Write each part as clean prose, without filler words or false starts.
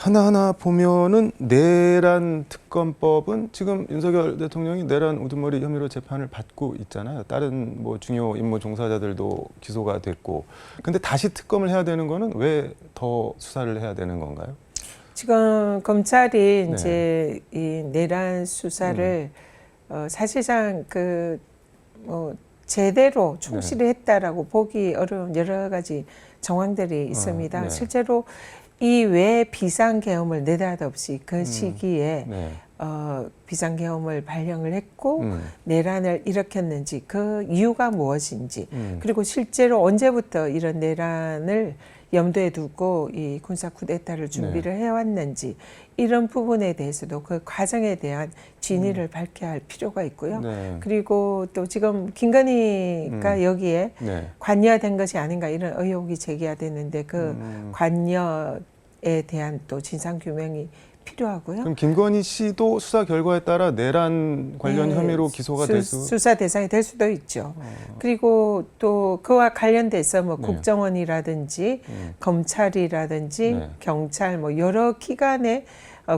하나하나 보면은 내란 특검법은 지금 윤석열 대통령이 내란 우두머리 혐의로 재판을 받고 있잖아요. 다른 뭐 중요 임무 종사자들도 기소가 됐고. 근데 다시 특검을 해야 되는 거는 왜 더 수사를 해야 되는 건가요? 지금 검찰이 네. 이제 이 내란 수사를 사실상 제대로 충실히 했다라고 보기 어려운 여러 가지 정황들이 있습니다. 네. 실제로 이 외 비상계엄을 느닷없이 그 시기에 네. 비상계엄을 발령을 했고 내란을 일으켰는지 그 이유가 무엇인지 그리고 실제로 언제부터 이런 내란을 염두에 두고 이 군사 쿠데타를 준비를 해왔는지 이런 부분에 대해서도 그 과정에 대한 진위를 밝혀야 할 필요가 있고요. 네. 그리고 또 지금 김건희가 여기에 관여된 것이 아닌가 이런 의혹이 제기가 됐는데 그 관여에 대한 또 진상 규명이 필요하고요. 그럼 김건희 씨도 수사 결과에 따라 내란 관련 혐의로 기소가 될 수? 수사 대상이 될 수도 있죠. 그리고 또 그와 관련돼서 뭐 국정원이라든지 검찰이라든지 경찰 뭐 여러 기관의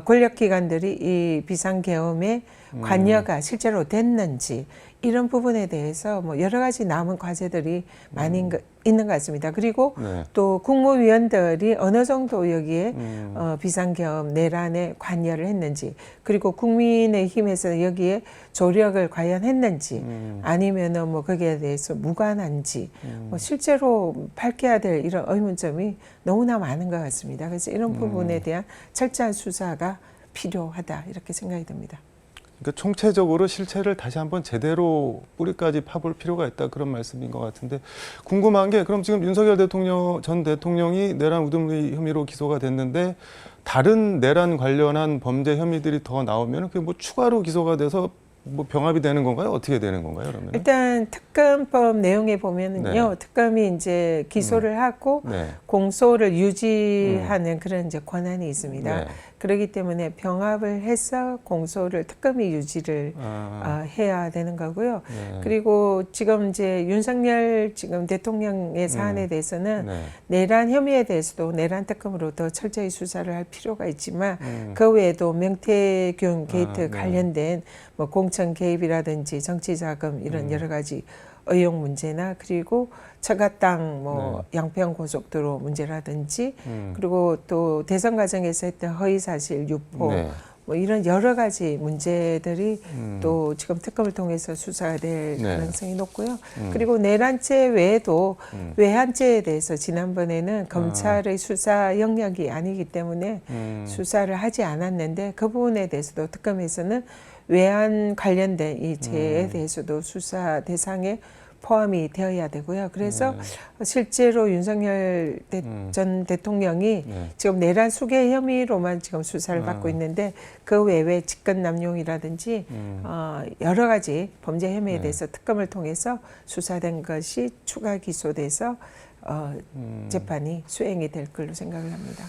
권력기관들이 이 비상계엄에 관여가 실제로 됐는지 이런 부분에 대해서 뭐 여러 가지 남은 과제들이 많이 있는 것 같습니다. 그리고 또 국무위원들이 어느 정도 여기에 비상계엄 내란에 관여를 했는지 그리고 국민의힘에서 여기에 조력을 과연 했는지 아니면은 뭐 거기에 대해서 무관한지 뭐 실제로 밝혀야 될 이런 의문점이 너무나 많은 것 같습니다. 그래서 이런 부분에 대한 철저한 수사가 필요하다 이렇게 생각이 듭니다. 그러니까 총체적으로 실체를 다시 한번 제대로 뿌리까지 파볼 필요가 있다 그런 말씀인 것 같은데 궁금한 게 그럼 지금 윤석열 전 대통령이 내란 우두머리 혐의로 기소가 됐는데 다른 내란 관련한 범죄 혐의들이 더 나오면 그게 뭐 추가로 기소가 돼서 뭐 병합이 되는 건가요? 어떻게 되는 건가요? 그러면 일단 특검법 내용에 보면은요, 특검이 이제 기소를 하고 공소를 유지하는 그런 이제 권한이 있습니다. 그렇기 때문에 병합을 해서 공소를 특검이 유지를 해야 되는 거고요. 그리고 지금 이제 윤석열 지금 대통령의 사안에 대해서는 내란 혐의에 대해서도 내란 특검으로 더 철저히 수사를 할 필요가 있지만 그 외에도 명태균 게이트 관련된 뭐 공천 개입이라든지 정치자금 이런 여러 가지 의혹 문제나 그리고 처갓당 뭐 양평 고속도로 문제라든지 그리고 또 대선 과정에서 했던 허위사실 유포 뭐 이런 여러 가지 문제들이 또 지금 특검을 통해서 수사가 될 가능성이 높고요. 그리고 내란죄 외에도 외환죄에 대해서 지난번에는 검찰의 수사 영역이 아니기 때문에 수사를 하지 않았는데 그 부분에 대해서도 특검에서는 외환 관련된 이 죄에 대해서도 수사 대상에 포함이 되어야 되고요. 그래서 실제로 윤석열 전 대통령이 지금 내란 수괴 혐의로만 지금 수사를 받고 있는데 그 외에 직권남용이라든지 여러 가지 범죄 혐의에 대해서 특검을 통해서 수사된 것이 추가 기소돼서 재판이 수행이 될 걸로 생각을 합니다.